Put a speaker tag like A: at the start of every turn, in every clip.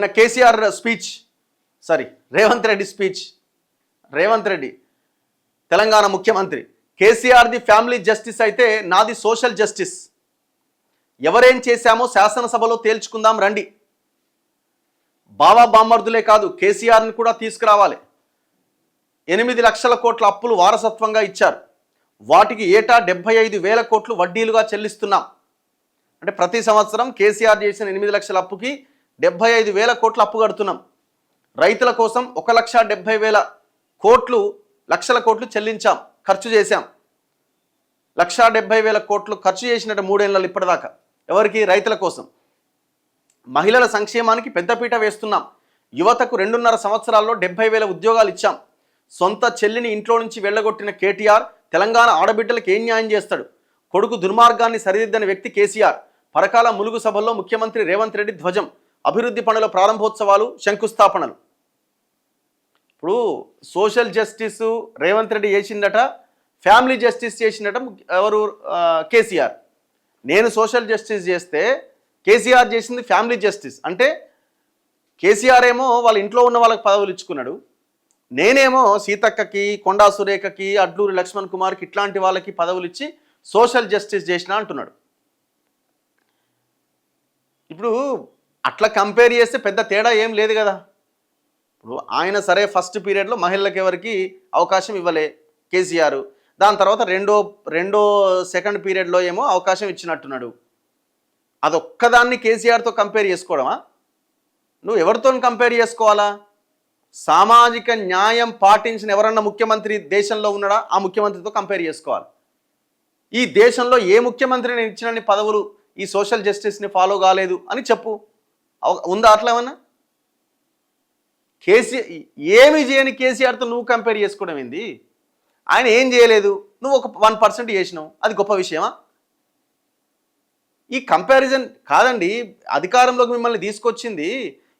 A: నిన్న కేసీఆర్ స్పీచ్ రేవంత్ రెడ్డి తెలంగాణ ముఖ్యమంత్రి, కేసీఆర్ది family justice అయితే నాది సోషల్ జస్టిస్, ఎవరేం చేశామో శాసనసభలో తేల్చుకుందాం రండి. బావా బామ్మర్దులే కాదు, కేసీఆర్ని కూడా తీసుకురావాలి. 8 లక్షల కోట్ల అప్పులు వారసత్వంగా ఇచ్చారు, వాటికి ఏటా 75,000 కోట్లు వడ్డీలుగా చెల్లిస్తున్నాం. అంటే ప్రతి సంవత్సరం కేసీఆర్ చేసిన 8 లక్షల అప్పుకి 75,000 కోట్ల అప్పు కడుతున్నాం. రైతుల కోసం 1,70,000 లక్షల కోట్లు చెల్లించాం, ఖర్చు చేశాం. 1,70,000 కోట్లు ఖర్చు చేసినట్టు 3 ఏళ్ళలో ఇప్పటిదాకా. ఎవరికి? రైతుల కోసం. మహిళల సంక్షేమానికి పెద్దపీట వేస్తున్నాం. యువతకు 2.5 సంవత్సరాల్లో 70,000 ఉద్యోగాలు ఇచ్చాం. సొంత చెల్లిని ఇంట్లో నుంచి వెళ్ళగొట్టిన కేటీఆర్ తెలంగాణ ఆడబిడ్డలకు ఏం న్యాయం చేస్తాడు? కొడుకు దుర్మార్గాన్ని సరిదిద్దని వ్యక్తి కేసీఆర్. పరకాల ములుగు సభల్లో ముఖ్యమంత్రి రేవంత్ రెడ్డి ధ్వజం. అభివృద్ధి పనుల ప్రారంభోత్సవాలు, శంకుస్థాపనలు. ఇప్పుడు సోషల్ జస్టిస్ రేవంత్ రెడ్డి చేసిందట, ఫ్యామిలీ జస్టిస్ చేసిందట ఎవరు? కేసీఆర్. నేను సోషల్ జస్టిస్ చేస్తే కేసీఆర్ చేసింది ఫ్యామిలీ జస్టిస్. అంటే కేసీఆర్ ఏమో వాళ్ళ ఇంట్లో ఉన్న వాళ్ళకి పదవులు ఇచ్చుకున్నాడు, నేనేమో సీతక్కకి, కొండా సురేఖకి, అడ్లూరి లక్ష్మణ్ కుమార్కి ఇట్లాంటి వాళ్ళకి పదవులు ఇచ్చి సోషల్ జస్టిస్ చేసిన అంటున్నాడు. ఇప్పుడు అట్లా కంపేర్ చేస్తే పెద్ద తేడా ఏం లేదు కదా. ఇప్పుడు ఆయన సరే ఫస్ట్ పీరియడ్లో మహిళలకు ఎవరికి అవకాశం ఇవ్వలే కేసీఆర్, దాని తర్వాత రెండో సెకండ్ పీరియడ్లో ఏమో అవకాశం ఇచ్చినట్టున్నాడు. అదొక్కదాన్ని కేసీఆర్తో కంపేర్ చేసుకోవడమా? నువ్వు ఎవరితో కంపేర్ చేసుకోవాలా? సామాజిక న్యాయం పాటించిన ఎవరన్నా ముఖ్యమంత్రి దేశంలో ఉన్నాడా? ఆ ముఖ్యమంత్రితో కంపేర్ చేసుకోవాలి. ఈ దేశంలో ఏ ముఖ్యమంత్రిని ఇచ్చినన్ని పదవులు ఈ సోషల్ జస్టిస్ని ఫాలో కాలేదు అని చెప్పు. ఉందా అట్లా ఏమన్నా? ఏమి చేయని కేసీఆర్తో నువ్వు కంపేర్ చేసుకోవడం ఏంది? ఆయన ఏం చేయలేదు, నువ్వు ఒక 1% చేసినావు, అది గొప్ప విషయమా? ఈ కంపారిజన్ కాదండి. అధికారంలోకి మిమ్మల్ని తీసుకొచ్చింది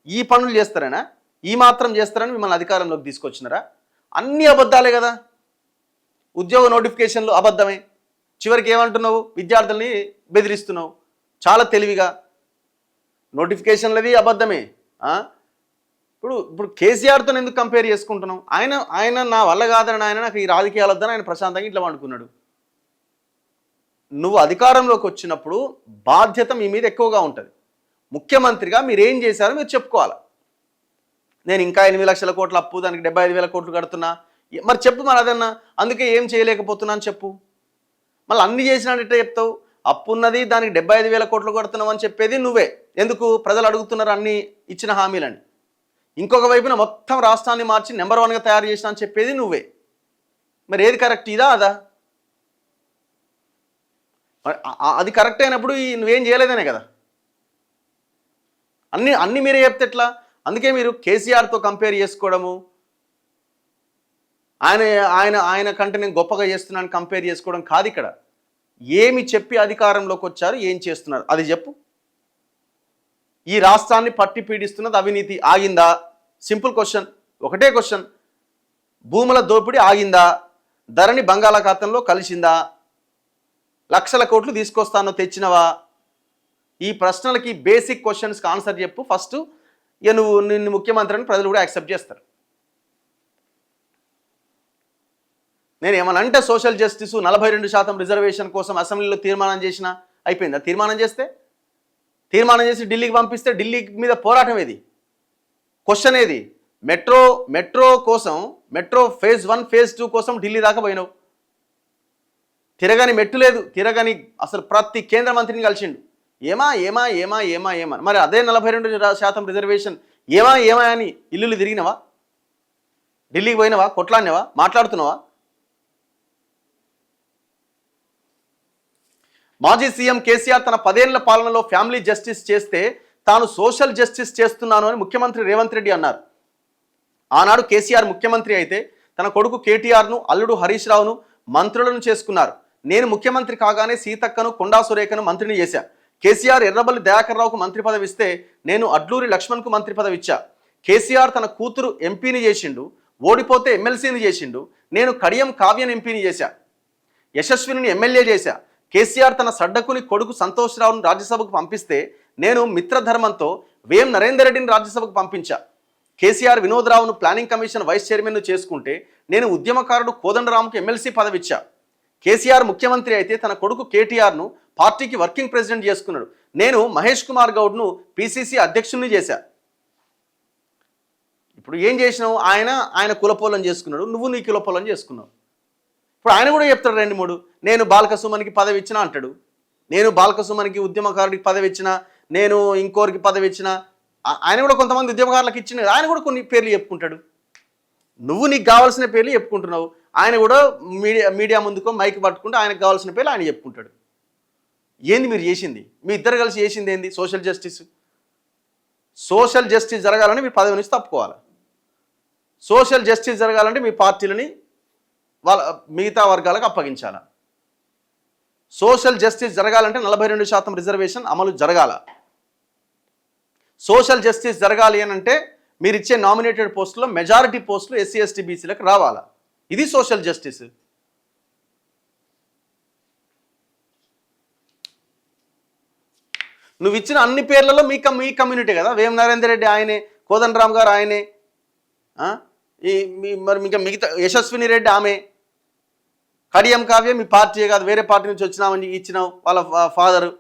A: ఈ పనులు చేస్తారనా, ఈ మాత్రం చేస్తారని మిమ్మల్ని అధికారంలోకి తీసుకొచ్చినారా? అన్ని అబద్ధాలే కదా. ఉద్యోగ నోటిఫికేషన్లు అబద్ధమే. చివరికి ఏమంటున్నావు? విద్యార్థుల్ని బెదిరిస్తున్నావు చాలా తెలివిగా. నోటిఫికేషన్లది అబద్ధమే. ఇప్పుడు కేసీఆర్తో ఎందుకు కంపేర్ చేసుకుంటున్నావు? ఆయన నా వల్ల కాదని, ఆయన నాకు ఈ రాజకీయాలు వద్దని ఆయన ప్రశాంతంగా ఇట్లా అనుకున్నాడు. నువ్వు అధికారంలోకి వచ్చినప్పుడు బాధ్యత మీ మీద ఎక్కువగా ఉంటుంది. ముఖ్యమంత్రిగా మీరేం చేశారో మీరు చెప్పుకోవాలి. నేను ఇంకా 8 లక్షల కోట్ల అప్పు, దానికి 75,000 కోట్లు కడుతున్నా, మరి చెప్పు. మరి అదన్నా అందుకే ఏం చేయలేకపోతున్నా అని చెప్పు. మళ్ళీ అన్ని చేసినట్టే చెప్తావు. అప్పు ఉన్నది, దానికి 75,000 కోట్లు కడుతున్నావు అని చెప్పేది నువ్వే. ఎందుకు? ప్రజలు అడుగుతున్నారు అన్ని ఇచ్చిన హామీలని. ఇంకొక వైపున మొత్తం రాష్ట్రాన్ని మార్చి నెంబర్ 1గా తయారు చేసిన అని చెప్పేది నువ్వే. మరి ఏది కరెక్ట్? ఇదా అదా? అది కరెక్ట్ అయినప్పుడు నువ్వేం చేయలేదనే కదా. అన్ని మీరే చెప్తే ఎట్లా? అందుకే మీరు కేసీఆర్తో కంపేర్ చేసుకోవడము, ఆయన కంటే నేను గొప్పగా చేస్తున్నాను కంపేర్ చేసుకోవడం కాదు ఇక్కడ. ఏమి చెప్పి అధికారంలోకి వచ్చారు, ఏం చేస్తున్నారు అది చెప్పు. ఈ రాష్ట్రాన్ని పట్టి పీడిస్తున్నది అవినీతి ఆగిందా? సింపుల్ క్వశ్చన్, ఒకటే క్వశ్చన్. భూముల దోపిడీ ఆగిందా? ధరణి బంగాళాఖాతంలో కలిసిందా? లక్షల కోట్లు తీసుకొస్తానో తెచ్చినవా? ఈ ప్రశ్నలకి బేసిక్ క్వశ్చన్స్కి ఆన్సర్ చెప్పు ఫస్ట్. ఇక నిన్ను ముఖ్యమంత్రిని ప్రజలు కూడా యాక్సెప్ట్ చేస్తారు. నేను ఏమనంటే సోషల్ జస్టిస్ 42% రిజర్వేషన్ కోసం అసెంబ్లీలో తీర్మానం చేసినా అయిపోయిందా? తీర్మానం చేసి ఢిల్లీకి పంపిస్తే ఢిల్లీ మీద పోరాటం ఏది? క్వశ్చన్ ఏది? మెట్రో కోసం, మెట్రో ఫేజ్ 1 ఫేజ్ 2 కోసం ఢిల్లీ దాకా పోయినావు. తిరగని మెట్టు లేదు, తిరగని అసలు ప్రతి కేంద్ర మంత్రిని కలిసిండు. ఏమా మరి అదే 42% రిజర్వేషన్ ఏమా అని ఇల్లులు తిరిగినవా? ఢిల్లీకి పోయినవా? కొట్లాడినవా? మాట్లాడుతున్నావా? మాజీ సీఎం కేసీఆర్ తన 10 ఏళ్ల పాలనలో ఫ్యామిలీ జస్టిస్ చేస్తే తాను సోషల్ జస్టిస్ చేస్తున్నాను అని ముఖ్యమంత్రి రేవంత్ రెడ్డి అన్నారు. ఆనాడు కేసీఆర్ ముఖ్యమంత్రి అయితే తన కొడుకు కేటీఆర్ను, అల్లుడు హరీష్ రావును మంత్రులను చేసుకున్నారు. నేను ముఖ్యమంత్రి కాగానే సీతక్కను, కొండా సురేఖను మంత్రిని చేశా. కేసీఆర్ ఎర్రబల్లి దయాకర్ రావుకు మంత్రి పదవి ఇస్తే నేను అడ్లూరి లక్ష్మణ్కు మంత్రి పదవి ఇచ్చా. కేసీఆర్ తన కూతురు ఎంపీని చేసిండు, ఓడిపోతే ఎమ్మెల్సీని చేసిండు. నేను కడియం కావ్యను ఎంపీని చేశా. యశస్విని ఎమ్మెల్యే చేశా. కేసీఆర్ తన సడ్డకుని కొడుకు సంతోష్ రావును రాజ్యసభకు పంపిస్తే నేను మిత్రధర్మంతో వేం నరేందర్ రెడ్డిని రాజ్యసభకు పంపించా. కేసీఆర్ వినోద్రావును ప్లానింగ్ కమిషన్ వైస్ చైర్మన్ను చేసుకుంటే నేను ఉద్యమకారుడు కోదండరాంకు ఎమ్మెల్సీ పదవిచ్చా. కేసీఆర్ ముఖ్యమంత్రి అయితే తన కొడుకు కేటీఆర్ను పార్టీకి వర్కింగ్ ప్రెసిడెంట్ చేసుకున్నాడు. నేను మహేష్ కుమార్ గౌడ్ను పిసిసి అధ్యక్షుడిని చేశా. ఇప్పుడు ఏం చేసినావు? ఆయన కులపోలం చేసుకున్నాడు, నువ్వు నీ కులపోలం చేసుకున్నావు. ఇప్పుడు ఆయన కూడా చెప్తాడు 2-3 నేను బాలకసుమనికి పదవి ఇచ్చిన అంటాడు. నేను బాలకసుమనికి ఉద్యమకారుడికి పదవి ఇచ్చిన, నేను ఇంకోరికి పదవి ఇచ్చిన. ఆయన కూడా కొంతమంది ఉద్యమకారులకు ఇచ్చిన, ఆయన కూడా కొన్ని పేర్లు చెప్పుకుంటాడు. నువ్వు నీకు కావాల్సిన పేర్లు చెప్పుకుంటున్నావు, ఆయన కూడా మీడియా ముందుకో మైక్ పట్టుకుంటే ఆయనకు కావాల్సిన పేర్లు ఆయన చెప్పుకుంటాడు. ఏంది మీరు చేసింది? మీ ఇద్దరు కలిసి చేసింది ఏంది? సోషల్ జస్టిస్ జరగాలని మీ పదవి నుంచి తప్పుకోవాలి. సోషల్ జస్టిస్ జరగాలంటే మీ పార్టీలని వాళ్ళ మిగతా వర్గాలకు అప్పగించాల. సోషల్ జస్టిస్ జరగాలంటే 42% రిజర్వేషన్ అమలు జరగాల. సోషల్ జస్టిస్ జరగాలి అని అంటే మీరు ఇచ్చే నామినేటెడ్ పోస్టులో మెజారిటీ పోస్టులు ఎస్సీ ఎస్టీ బీసీలకు రావాలా. ఇది సోషల్ జస్టిస్. నువ్వు ఇచ్చిన అన్ని పేర్లలో మీ కమ్యూనిటీ కదా. వేం నరేందర్ రెడ్డి ఆయనే, కోదండరామ్ గారు ఆయనే, మరి ఇంకా మిగతా యశస్విని రెడ్డి ఆమె, కడియం కావ్య మీ పార్టీ కాదు, వేరే పార్టీ నుంచి వచ్చినామని ఇచ్చినావు వాళ్ళ ఫాదరు.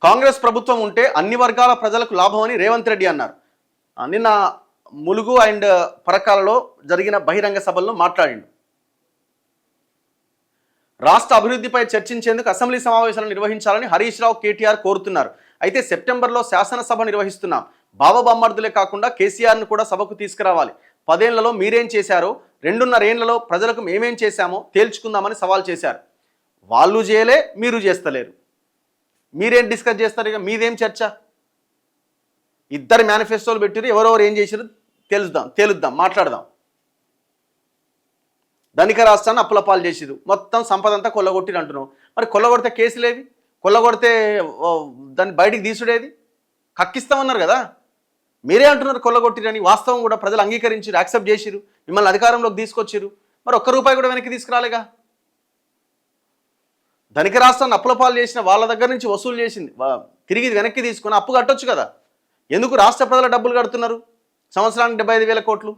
A: కాంగ్రెస్ ప్రభుత్వం ఉంటే అన్ని వర్గాల ప్రజలకు లాభమని రేవంత్ రెడ్డి అన్నారు. నిన్న ములుగు అండ్ పరకాలలో జరిగిన బహిరంగ సభల్లో మాట్లాడిండు. రాష్ట్ర అభివృద్ధిపై చర్చించేందుకు అసెంబ్లీ సమావేశాలను నిర్వహించాలని హరీష్ రావు కేటీఆర్ కోరుతున్నారు. అయితే సెప్టెంబర్లో శాసనసభ నిర్వహిస్తున్నాం. బావబామ్మర్దులే కాకుండా కేసీఆర్ను కూడా సభకు తీసుకురావాలి. 10 ఏళ్లలో మీరేం చేశారో 2.5 ఏళ్లలో ప్రజలకు మేమేం చేశామో తేల్చుకుందామని సవాల్ చేశారు. వాళ్ళు చేయలే, మీరు చేస్తలేరు. మీరేం డిస్కస్ చేస్తారు? ఇక మీదేం చర్చ? ఇద్దరు మేనిఫెస్టోలు పెట్టిరు, ఎవరెవరు ఏం చేసారు తేలుద్దాం, మాట్లాడదాం. ధనిక రాష్ట్రాన్ని అప్పులపాలు చేసిరు, మొత్తం సంపద అంతా కొల్లగొట్టిరు అంటున్నావు. మరి కొల్లగొడితే కేసులేవి? కొల్లగొడితే దాన్ని బయటికి తీసుడేది? కక్కిస్తామన్నారు కదా. మీరే అంటున్నారు కొల్లగొట్టిరని. వాస్తవం కూడా ప్రజలు అంగీకరించారు, యాక్సెప్ట్ చేసిరు, మిమ్మల్ని అధికారంలోకి తీసుకొచ్చిరు. మరి ₹1 కూడా వెనక్కి తీసుకురాలేగా. ధనిక రాష్ట్రాన్ని అప్పులపాలు చేసిన వాళ్ళ దగ్గర నుంచి వసూలు చేసింది తిరిగి వెనక్కి తీసుకొని అప్పు కట్టొచ్చు కదా. ఎందుకు రాష్ట్ర ప్రజల డబ్బులు కడుతున్నారు? సంవత్సరానికి 75,000 కోట్లు.